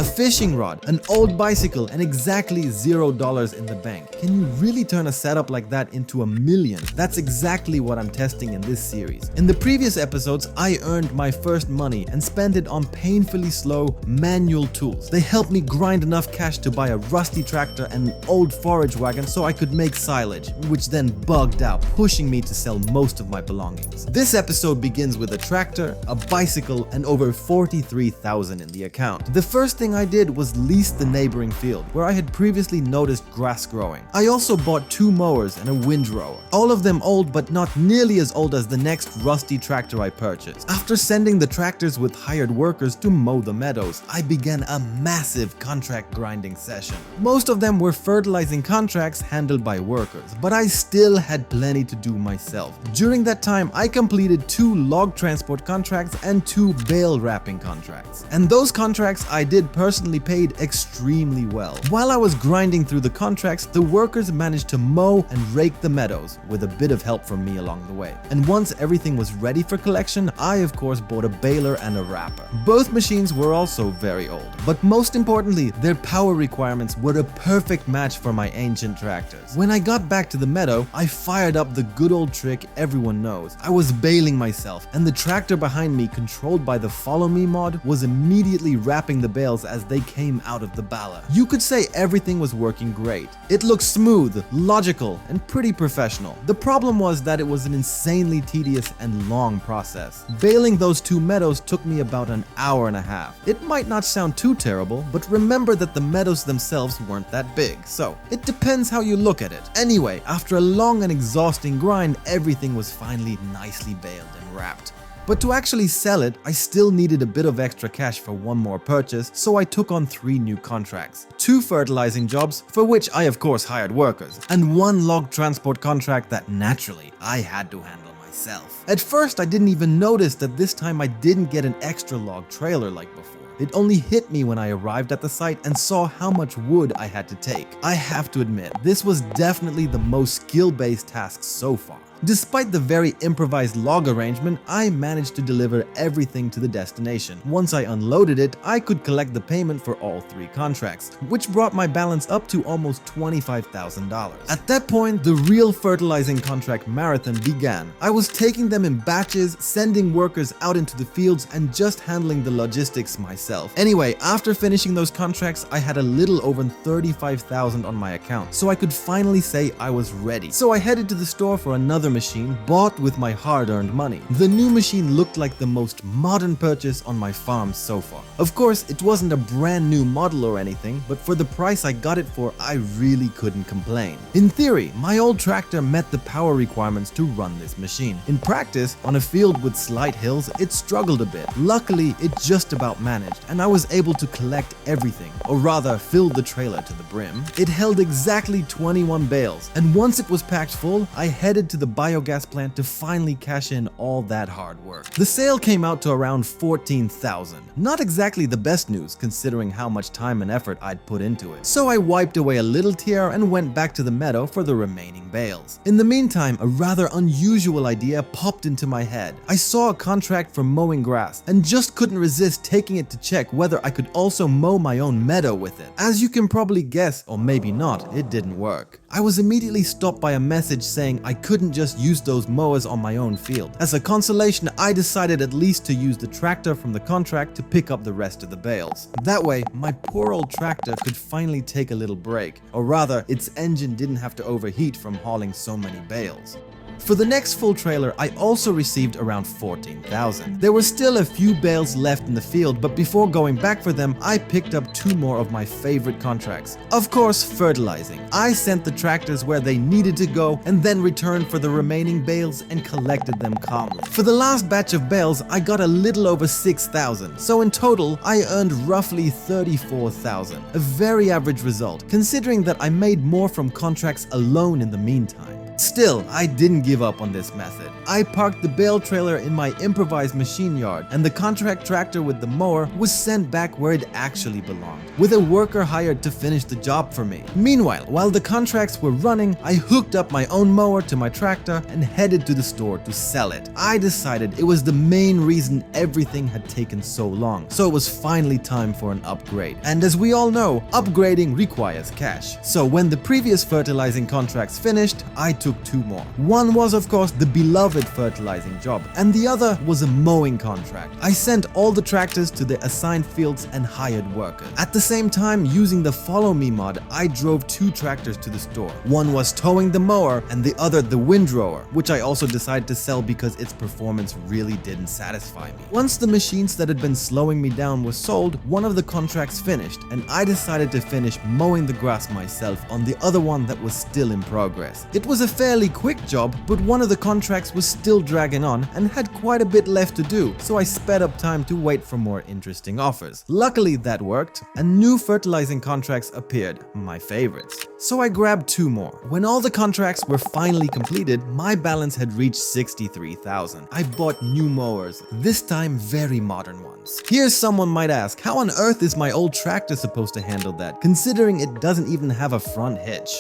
A fishing rod, an old bicycle, and exactly $0 in the bank. Can you really turn a setup like that into $1 million? That's exactly what I'm testing in this series. In the previous episodes, I earned my first money and spent it on painfully slow manual tools. They helped me grind enough cash to buy a rusty tractor and an old forage wagon so I could make silage, which then bugged out, pushing me to sell most of my belongings. This episode begins with a tractor, a bicycle, and over $43,000 in the account. The first thing I did was lease the neighboring field, where I had previously noticed grass growing. I also bought 2 mowers and a windrower, all of them old but not nearly as old as the next rusty tractor I purchased. After sending the tractors with hired workers to mow the meadows, I began a massive contract grinding session. Most of them were fertilizing contracts handled by workers, but I still had plenty to do myself. During that time, I completed 2 log transport contracts and 2 bale wrapping contracts. And those contracts I did personally paid extremely well. While I was grinding through the contracts, the workers managed to mow and rake the meadows, with a bit of help from me along the way. And once everything was ready for collection, I of course bought a baler and a wrapper. Both machines were also very old, but most importantly, their power requirements were a perfect match for my ancient tractors. When I got back to the meadow, I fired up the good old trick everyone knows. I was baling myself, and the tractor behind me, controlled by the Follow Me mod, was immediately wrapping the bales as they came out of the baler. You could say everything was working great. It looked smooth, logical, and pretty professional. The problem was that it was an insanely tedious and long process. Baling those 2 meadows took me about an hour and a half. It might not sound too terrible, but remember that the meadows themselves weren't that big, so it depends how you look at it. Anyway, after a long and exhausting grind, everything was finally nicely baled and wrapped. But to actually sell it, I still needed a bit of extra cash for one more purchase, so I took on 3 new contracts. 2 fertilizing jobs, for which I of course hired workers, and 1 log transport contract that naturally I had to handle myself. At first I didn't even notice that this time I didn't get an extra log trailer like before. It only hit me when I arrived at the site and saw how much wood I had to take. I have to admit, this was definitely the most skill-based task so far. Despite the very improvised log arrangement, I managed to deliver everything to the destination. Once I unloaded it, I could collect the payment for all 3 contracts, which brought my balance up to almost $25,000. At that point, the real fertilizing contract marathon began. I was taking them in batches, sending workers out into the fields, and just handling the logistics myself. Anyway, after finishing those contracts, I had a little over $35,000 on my account, so I could finally say I was ready. So I headed to the store for another machine bought with my hard-earned money. The new machine looked like the most modern purchase on my farm so far. Of course, it wasn't a brand new model or anything, but for the price I got it for, I really couldn't complain. In theory, my old tractor met the power requirements to run this machine. In practice, on a field with slight hills, it struggled a bit. Luckily, it just about managed, and I was able to collect everything, or rather, fill the trailer to the brim. It held exactly 21 bales, and once it was packed full, I headed to the biogas plant to finally cash in all that hard work. The sale came out to around $14,000. Not exactly the best news considering how much time and effort I'd put into it. So I wiped away a little tear and went back to the meadow for the remaining bales. In the meantime, a rather unusual idea popped into my head. I saw a contract for mowing grass and just couldn't resist taking it to check whether I could also mow my own meadow with it. As you can probably guess, or maybe not, it didn't work. I was immediately stopped by a message saying I couldn't just use those mowers on my own field. As a consolation, I decided at least to use the tractor from the contract to pick up the rest of the bales. That way, my poor old tractor could finally take a little break, or rather, its engine didn't have to overheat from hauling so many bales. For the next full trailer, I also received around $14,000. There were still a few bales left in the field, but before going back for them, I picked up 2 more of my favorite contracts. Of course, fertilizing. I sent the tractors where they needed to go and then returned for the remaining bales and collected them calmly. For the last batch of bales, I got a little over $6,000. So in total, I earned roughly $34,000. A very average result, considering that I made more from contracts alone in the meantime. Still, I didn't give up on this method. I parked the bale trailer in my improvised machine yard, and the contract tractor with the mower was sent back where it actually belonged, with a worker hired to finish the job for me. Meanwhile, while the contracts were running, I hooked up my own mower to my tractor and headed to the store to sell it. I decided it was the main reason everything had taken so long, so it was finally time for an upgrade. And as we all know, upgrading requires cash. So when the previous fertilizing contracts finished, I took 2 more. One was of course the beloved fertilizing job, and the other was a mowing contract. I sent all the tractors to the assigned fields and hired workers. At the same time, using the Follow Me mod, I drove 2 tractors to the store. One was towing the mower and the other the windrower, which I also decided to sell because its performance really didn't satisfy me. Once the machines that had been slowing me down were sold, one of the contracts finished, and I decided to finish mowing the grass myself on the other one that was still in progress. It was a fairly quick job, but one of the contracts was still dragging on and had quite a bit left to do, so I sped up time to wait for more interesting offers. Luckily that worked, and new fertilizing contracts appeared, my favorites. So I grabbed 2 more. When all the contracts were finally completed, my balance had reached 63,000. I bought new mowers, this time very modern ones. Here someone might ask, how on earth is my old tractor supposed to handle that, considering it doesn't even have a front hitch?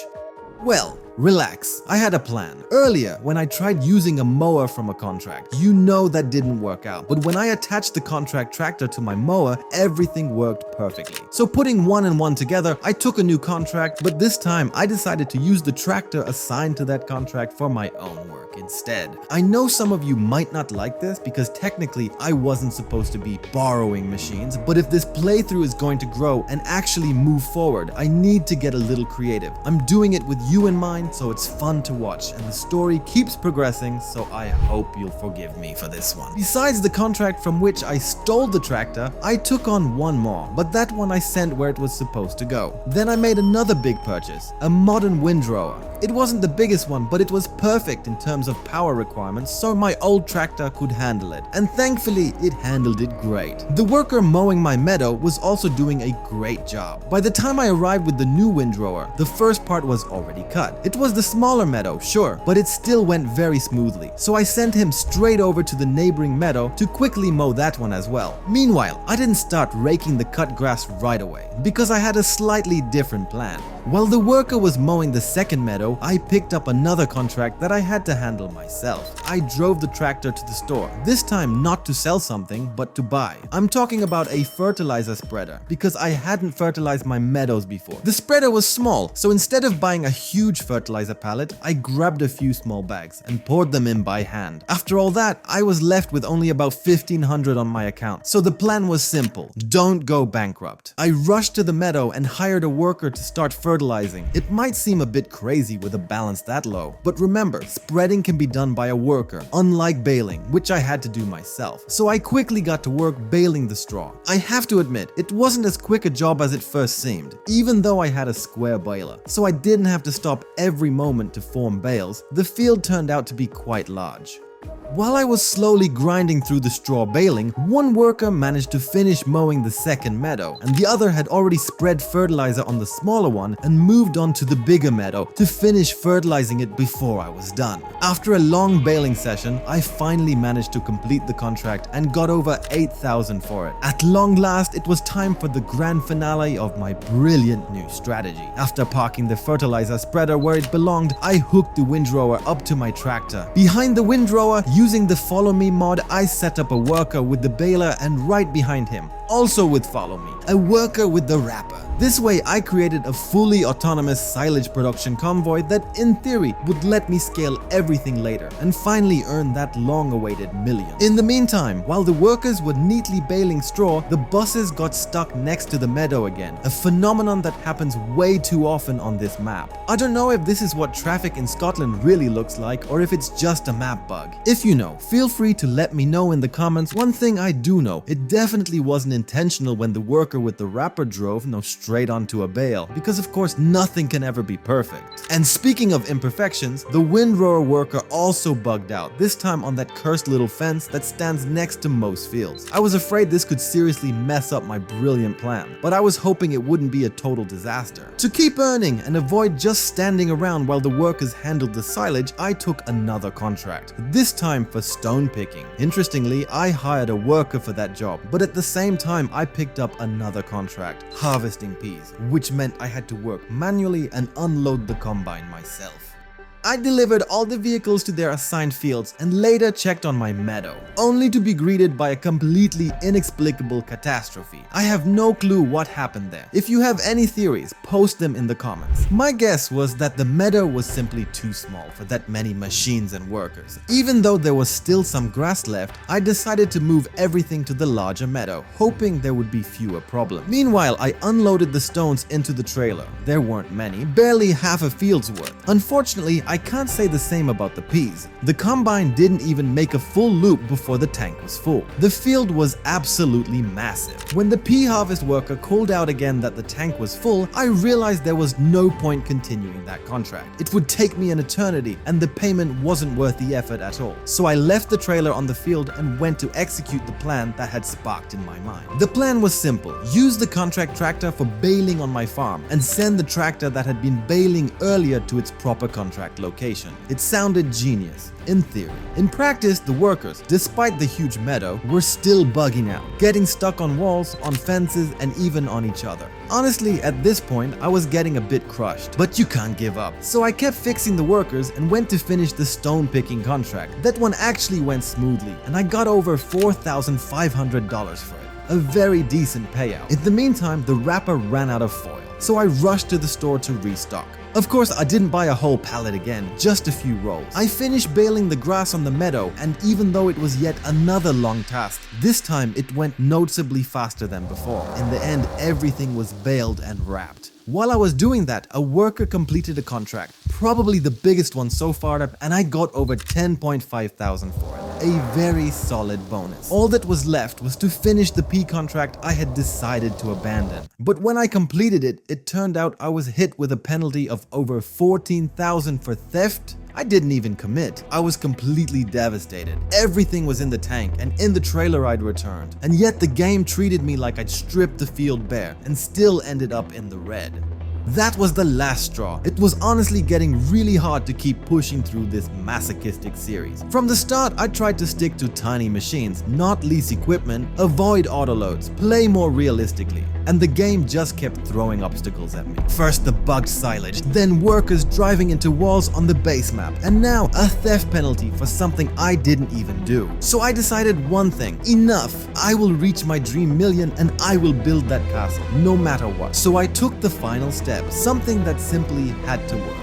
Well, relax, I had a plan. Earlier, when I tried using a mower from a contract, you know that didn't work out. But when I attached the contract tractor to my mower, everything worked perfectly. So putting 1 and 1 together, I took a new contract, but this time I decided to use the tractor assigned to that contract for my own work instead. I know some of you might not like this because technically I wasn't supposed to be borrowing machines, but if this playthrough is going to grow and actually move forward, I need to get a little creative. I'm doing it with you in mind, so it's fun to watch, and the story keeps progressing, so I hope you'll forgive me for this one. Besides the contract from which I stole the tractor, I took on 1 more, but that one I sent where it was supposed to go. Then I made another big purchase, a modern windrower. It wasn't the biggest one, but it was perfect in terms of power requirements, so my old tractor could handle it, and thankfully it handled it great. The worker mowing my meadow was also doing a great job. By the time I arrived with the new windrower, the first part was already cut. It was the smaller meadow, sure, but it still went very smoothly, so I sent him straight over to the neighboring meadow to quickly mow that one as well. Meanwhile, I didn't start raking the cut grass right away, because I had a slightly different plan. While the worker was mowing the second meadow, I picked up another contract that I had to handle myself. I drove the tractor to the store, this time not to sell something, but to buy. I'm talking about a fertilizer spreader, because I hadn't fertilized my meadows before. The spreader was small, so instead of buying a huge fertilizer pallet, I grabbed a few small bags and poured them in by hand. After all that, I was left with only about 1,500 on my account, so the plan was simple: don't go bankrupt. I rushed to the meadow and hired a worker to start fertilizing. It might seem a bit crazy with a balance that low, but remember, spreading can be done by a worker, unlike baling, which I had to do myself. So I quickly got to work baling the straw. I have to admit, it wasn't as quick a job as it first seemed, even though I had a square baler, so I didn't have to stop every moment to form bales. The field turned out to be quite large. While I was slowly grinding through the straw baling, one worker managed to finish mowing the second meadow, and the other had already spread fertilizer on the smaller one and moved on to the bigger meadow to finish fertilizing it before I was done. After a long baling session, I finally managed to complete the contract and got over 8,000 for it. At long last, it was time for the grand finale of my brilliant new strategy. After parking the fertilizer spreader where it belonged, I hooked the windrower up to my tractor. Behind the windrower, using the Follow Me mod, I set up a worker with the baler, and right behind him, also with Follow Me, a worker with the wrapper. This way I created a fully autonomous silage production convoy that in theory would let me scale everything later and finally earn that long-awaited million. In the meantime, while the workers were neatly baling straw, the buses got stuck next to the meadow again, a phenomenon that happens way too often on this map. I don't know if this is what traffic in Scotland really looks like or if it's just a map bug. If you know, feel free to let me know in the comments. One thing I do know, it definitely wasn't intentional when the worker with the wrapper drove straight onto a bale, because of course nothing can ever be perfect. And speaking of imperfections, the windrower worker also bugged out, this time on that cursed little fence that stands next to most fields. I was afraid this could seriously mess up my brilliant plan, but I was hoping it wouldn't be a total disaster. To keep earning and avoid just standing around while the workers handled the silage, I took another contract, this time for stone picking. Interestingly, I hired a worker for that job, but at the same time I picked up another contract, harvesting peas, which meant I had to work manually and unload the combine myself. I delivered all the vehicles to their assigned fields and later checked on my meadow, only to be greeted by a completely inexplicable catastrophe. I have no clue what happened there. If you have any theories, post them in the comments. My guess was that the meadow was simply too small for that many machines and workers. Even though there was still some grass left, I decided to move everything to the larger meadow, hoping there would be fewer problems. Meanwhile, I unloaded the stones into the trailer. There weren't many, barely half a field's worth. Unfortunately, I can't say the same about the peas. The combine didn't even make a full loop before the tank was full. The field was absolutely massive. When the pea harvest worker called out again that the tank was full, I realized there was no point continuing that contract. It would take me an eternity and the payment wasn't worth the effort at all. So I left the trailer on the field and went to execute the plan that had sparked in my mind. The plan was simple: use the contract tractor for baling on my farm and send the tractor that had been baling earlier to its proper contract location. It sounded genius, in theory. In practice, the workers, despite the huge meadow, were still bugging out, getting stuck on walls, on fences, and even on each other. Honestly, at this point, I was getting a bit crushed, but you can't give up. So I kept fixing the workers and went to finish the stone picking contract. That one actually went smoothly, and I got over $4,500 for it. A very decent payout. In the meantime, the wrapper ran out of foil, so I rushed to the store to restock. Of course, I didn't buy a whole pallet again, just a few rolls. I finished baling the grass on the meadow, and even though it was yet another long task, this time it went noticeably faster than before. In the end, everything was baled and wrapped. While I was doing that, a worker completed a contract, probably the biggest one so far, and I got over $10.5 thousand for it. A very solid bonus. All that was left was to finish the pea contract I had decided to abandon. But when I completed it, it turned out I was hit with a penalty of over $14,000 for theft. I didn't even commit. I was completely devastated. Everything was in the tank and in the trailer I'd returned. And yet the game treated me like I'd stripped the field bare and still ended up in the red. That was the last straw. It was honestly getting really hard to keep pushing through this masochistic series. From the start, I tried to stick to tiny machines, not lease equipment, avoid autoloads, play more realistically, and the game just kept throwing obstacles at me. First the bugged silage, then workers driving into walls on the base map, and now a theft penalty for something I didn't even do. So I decided one thing: enough. I will reach my dream million and I will build that castle, no matter what. So I took the final step, something that simply had to work.